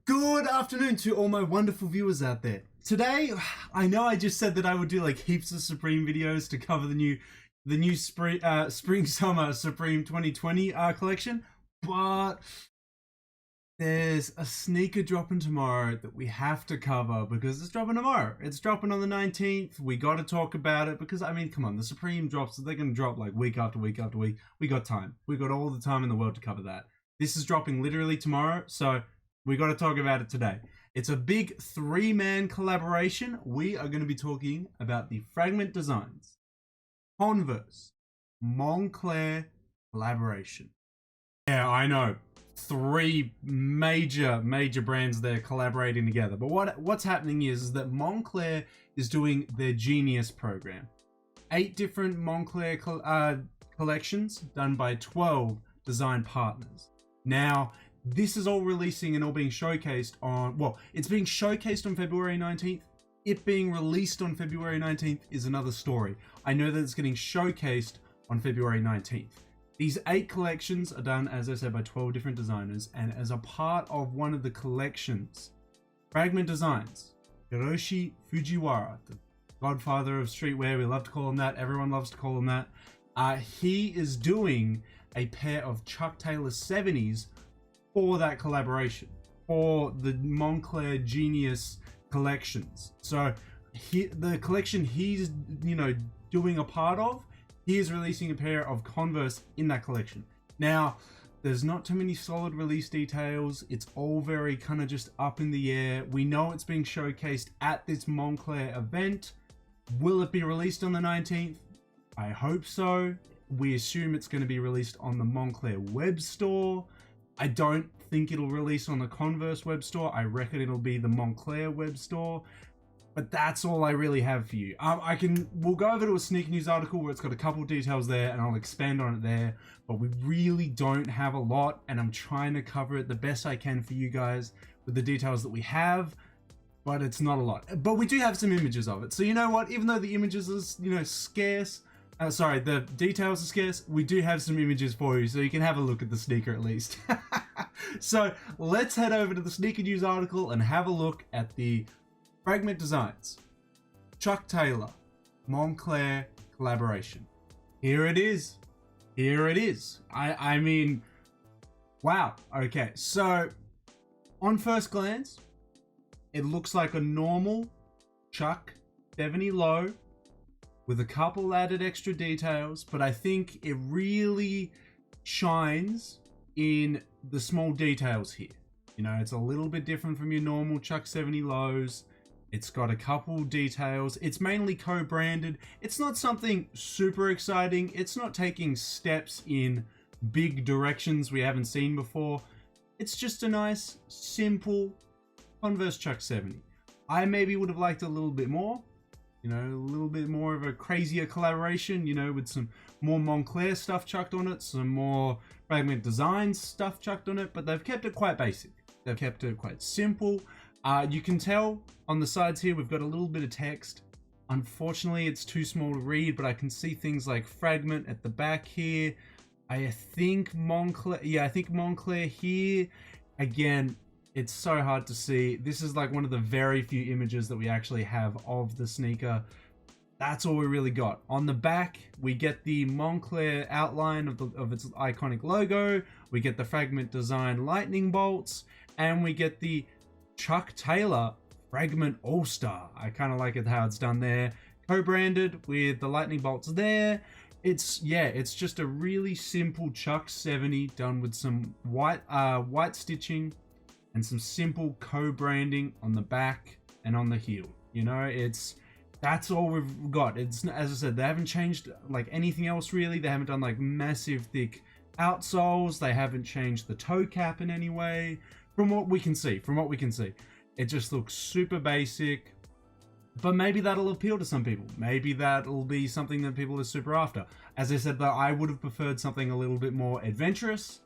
Good afternoon to all my wonderful viewers out there. Today, I know I just said that I would do like heaps of Supreme videos to cover the new spring summer Supreme 2020 collection, but there's a sneaker dropping tomorrow that we have to cover because it's dropping tomorrow. It's dropping on the 19th. We got to talk about it because, I mean, come on, the Supreme drops, they're going to drop like week after week after week. We got time. We got all the time in the world to cover that. This is dropping literally tomorrow, so we got to talk about it today. It's a big three-man collaboration. We are going to be talking about the Fragment Designs Converse Moncler collaboration. Yeah, I know. Three major brands there collaborating together. But what's happening is that Moncler is doing their Genius program. 8 different Moncler collections done by 12 design partners. Now, this is all releasing and all being showcased on, well, it's being showcased on February 19th. It being released on February 19th is another story. I know that it's getting showcased on February 19th. These 8 collections are done, as I said, by 12 different designers, and as a part of one of the collections, Fragment Designs, Hiroshi Fujiwara, the godfather of streetwear, we love to call him that, everyone loves to call him that, he is doing a pair of Chuck Taylor 70s for that collaboration, for the Moncler Genius collections. So the collection he's doing a part of, he is releasing a pair of Converse in that collection. Now, there's not too many solid release details. It's all very kind of just up in the air. We know it's being showcased at this Moncler event. Will it be released on the 19th? I hope so. We assume it's going to be released on the Moncler web store. I don't think it'll release on the Converse web store. I reckon it'll be the Moncler web store. But that's all I really have for you. We'll go over to a Sneaker News article where it's got a couple details there and I'll expand on it there. But we really don't have a lot, and I'm trying to cover it the best I can for you guys with the details that we have. But it's not a lot. But we do have some images of it. So you know what? Even though the images are, scarce, the details are scarce, we do have some images for you, so you can have a look at the sneaker at least. So let's head over to the Sneaker News article and have a look at the Fragment Designs Chuck Taylor Moncler collaboration. Here it is. Here it is. I mean, wow. Okay, so on first glance, it looks like a normal Chuck 70 low with a couple added extra details, but I think it really shines in the small details here. It's a little bit different from your normal Chuck 70 lows. It's got a couple details. It's mainly co-branded. It's not something super exciting. It's not taking steps in big directions we haven't seen before. It's just a nice, simple Converse Chuck 70. I maybe would have liked a little bit more. A little bit more of a crazier collaboration, with some more Moncler stuff chucked on it, some more Fragment Designs stuff chucked on it, but they've kept it quite basic. They've kept it quite simple. You can tell on the sides here, we've got a little bit of text. Unfortunately, it's too small to read, but I can see things like Fragment at the back here. I think Moncler here. Again, it's so hard to see. This is like one of the very few images that we actually have of the sneaker. That's all we really got. On the back, we get the Moncler outline of its iconic logo. We get the Fragment Design lightning bolts, and we get the Chuck Taylor Fragment All-Star. I kind of like it how it's done there. Co-branded with the lightning bolts there. It's just a really simple Chuck 70 done with some white stitching and some simple co-branding on the back and on the heel. That's all we've got. It's, as I said, they haven't changed like anything else really. They haven't done like massive thick outsoles. They haven't changed the toe cap in any way. From what we can see, it just looks super basic. But maybe that'll appeal to some people. Maybe that'll be something that people are super after. As I said, though, I would have preferred something a little bit more adventurous.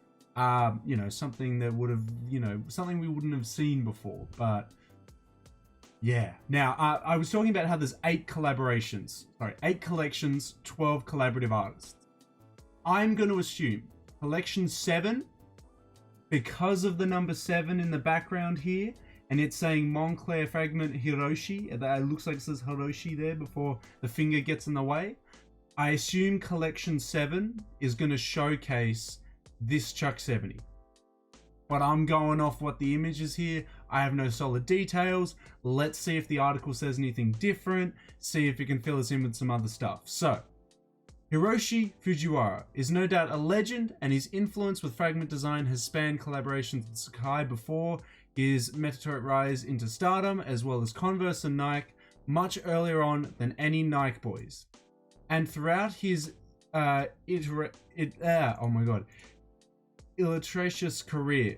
Something that would have, something we wouldn't have seen before. But yeah. Now, I was talking about how there's 8 collections, 12 collaborative artists. I'm going to assume collection 7 because of the number 7 in the background here, and it's saying Moncler Fragment Hiroshi, that looks like it says Hiroshi there before the finger gets in the way. I assume collection 7 is going to showcase this Chuck 70. But I'm going off what the image is here. I have no solid details. Let's see if the article says anything different. See if it can fill us in with some other stuff. So, Hiroshi Fujiwara is no doubt a legend, and his influence with Fragment Design has spanned collaborations with Sakai before his meteoric rise into stardom, as well as Converse and Nike, much earlier on than any Nike boys. And throughout his illustrious career,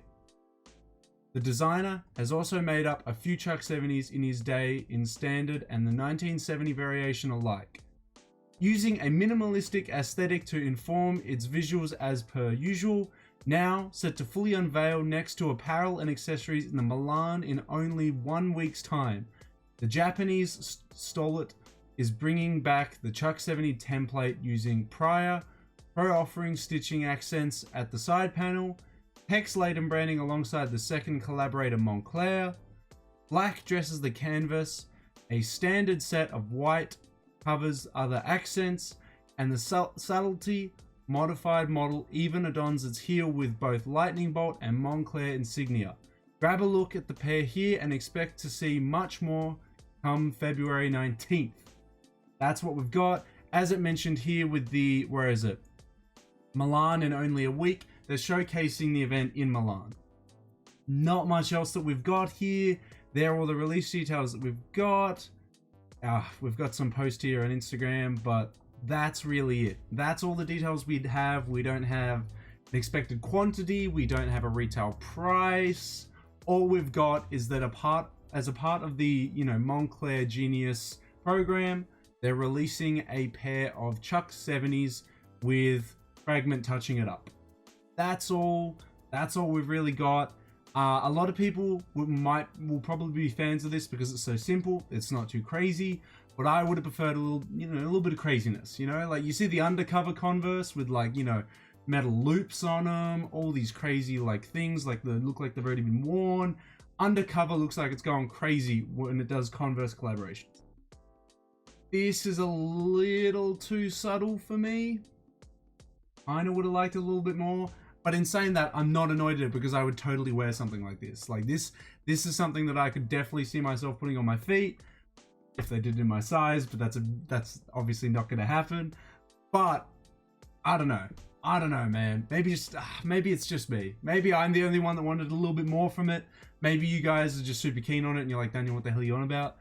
the designer has also made up a few Chuck 70s in his day in standard and the 1970 variation alike. Using a minimalistic aesthetic to inform its visuals as per usual, now set to fully unveil next to apparel and accessories in the Milan in only 1 week's time. The Japanese stalwart is bringing back the Chuck 70 template using pro offering stitching accents at the side panel, hex-laden branding alongside the second collaborator Moncler. Black dresses the canvas, a standard set of white covers other accents, and the subtlety modified model even adorns its heel with both lightning bolt and Moncler insignia. Grab a look at the pair here and expect to see much more come February 19th. That's what we've got. As it mentioned here with the, where is it? Milan in only a week. They're showcasing the event in Milan. Not much else that we've got here. There are all the release details that we've got. We've got some posts here on Instagram, but that's really it. That's all the details we'd have. We don't have an expected quantity. We don't have a retail price. All we've got is that as a part of the, Moncler Genius program, they're releasing a pair of Chuck 70s with Fragment touching it up. That's all we've really got. A lot of people will probably be fans of this because it's so simple. It's not too crazy, but I would have preferred a little bit of craziness. Like you see the undercover Converse with metal loops on them, all these crazy things look like they've already been worn. Undercover looks like it's going crazy when it does Converse collaborations. This is a little too subtle for me. Kinda would have liked it a little bit more. But in saying that, I'm not annoyed at it because I would totally wear something like this. This is something that I could definitely see myself putting on my feet if they did it in my size, but that's obviously not going to happen. But I don't know, man. Maybe it's just me. Maybe I'm the only one that wanted a little bit more from it. Maybe you guys are just super keen on it and you're like, Daniel, what the hell are you on about?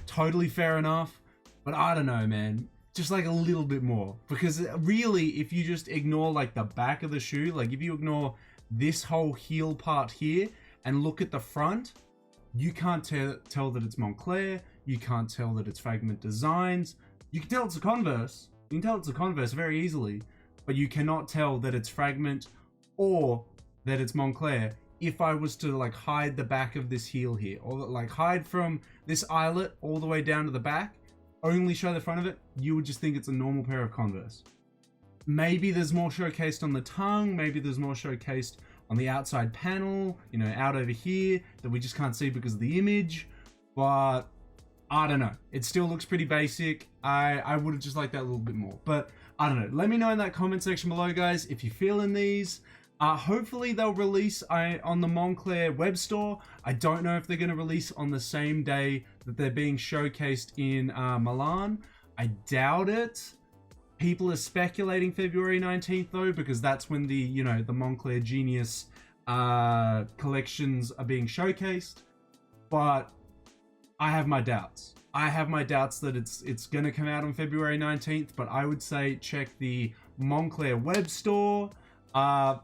Totally fair enough. But I don't know, man. Just a little bit more, because really, if you just ignore the back of the shoe, if you ignore this whole heel part here and look at the front, you can't tell that it's Moncler. You can't tell that it's Fragment Designs. You can tell it's a Converse. You can tell it's a Converse very easily, but you cannot tell that it's Fragment or that it's Moncler. If I was to hide the back of this heel here, or hide from this eyelet all the way down to the back, only show the front of it, you would just think it's a normal pair of Converse. Maybe there's more showcased on the tongue, maybe there's more showcased on the outside panel, out over here that we just can't see because of the image. But I don't know. It still looks pretty basic. I would have just liked that a little bit more. But I don't know. Let me know in that comment section below, guys, if you're feeling these. Hopefully they'll release on the Moncler web store. I don't know if they're going to release on the same day that they're being showcased in Milan. I doubt it. People are speculating February 19th though, because that's when the the Moncler Genius collections are being showcased. But I have my doubts. I have my doubts that it's going to come out on February 19th, but I would say check the Moncler web store.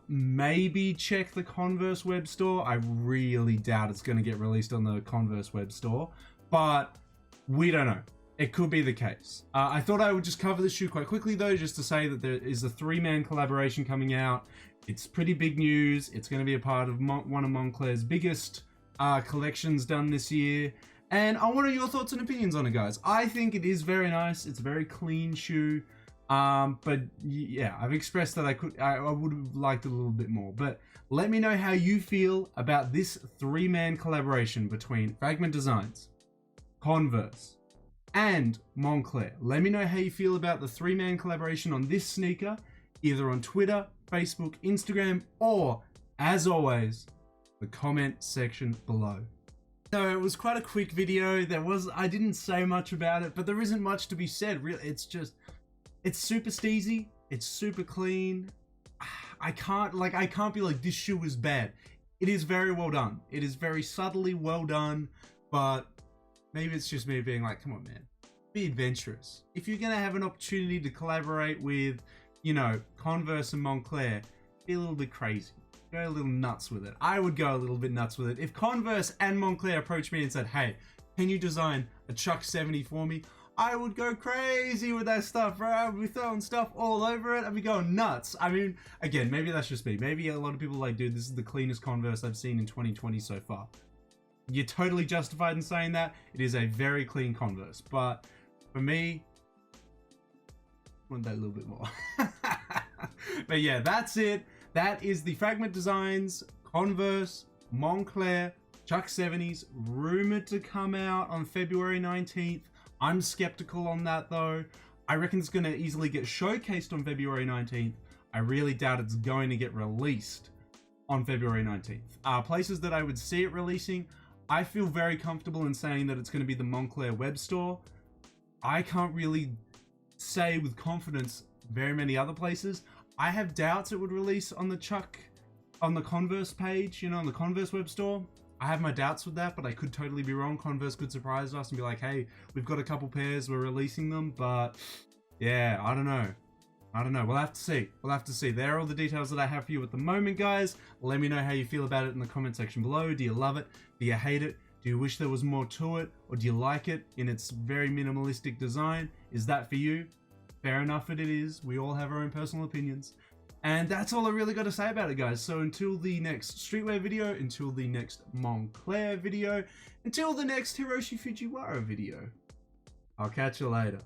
Maybe check the Converse web store. I really doubt it's going to get released on the Converse web store, but we don't know. It could be the case. I thought I would just cover this shoe quite quickly though, just to say that there is a 3-man collaboration coming out. It's pretty big news. It's going to be a part of one of Moncler's biggest collections done this year. And I want your thoughts and opinions on it, guys. I think it is very nice. It's a very clean shoe. But yeah, I've expressed that I would have liked it a little bit more. But let me know how you feel about this 3-man collaboration between Fragment Designs, Converse, and Moncler. Let me know how you feel about the 3-man collaboration on this sneaker, either on Twitter, Facebook, Instagram, or, as always, the comment section below. So it was quite a quick video. I didn't say much about it, but there isn't much to be said. Really, it's super steezy. It's super clean. I can't be like, this shoe is bad. It is very well done. It is very subtly well done, but maybe it's just me being like, come on, man, be adventurous. If you're gonna have an opportunity to collaborate with, you know, Converse and Moncler, be a little bit crazy. Go a little nuts with it. I would go a little bit nuts with it. If Converse and Moncler approached me and said, hey, can you design a Chuck 70 for me? I would go crazy with that stuff, bro. I'd be throwing stuff all over it. I'd be going nuts. I mean, again, maybe that's just me. Maybe a lot of people are like, dude, this is the cleanest Converse I've seen in 2020 so far. You're totally justified in saying that. It is a very clean Converse. But for me, I want that a little bit more. But yeah, that's it. That is the Fragment Designs, Converse, Moncler, Chuck 70s, rumored to come out on February 19th. I'm skeptical on that though. I reckon it's going to easily get showcased on February 19th. I really doubt it's going to get released on February 19th. Places that I would see it releasing, I feel very comfortable in saying that it's going to be the Moncler web store. I can't really say with confidence very many other places. I have doubts it would release on the Converse page, you know, on the Converse web store. I have my doubts with that, but I could totally be wrong. Converse could surprise us and be like, hey, we've got a couple pairs, we're releasing them. But yeah, I don't know. We'll have to see. There are all the details that I have for you at the moment, guys. Let me know how you feel about it in the comment section below. Do you love it? Do you hate it? Do you wish there was more to it? Or do you like it in its very minimalistic design? Is that for you? Fair enough, it is. We all have our own personal opinions. And that's all I really got to say about it, guys. So until the next streetwear video, until the next Moncler video, until the next Hiroshi Fujiwara video, I'll catch you later.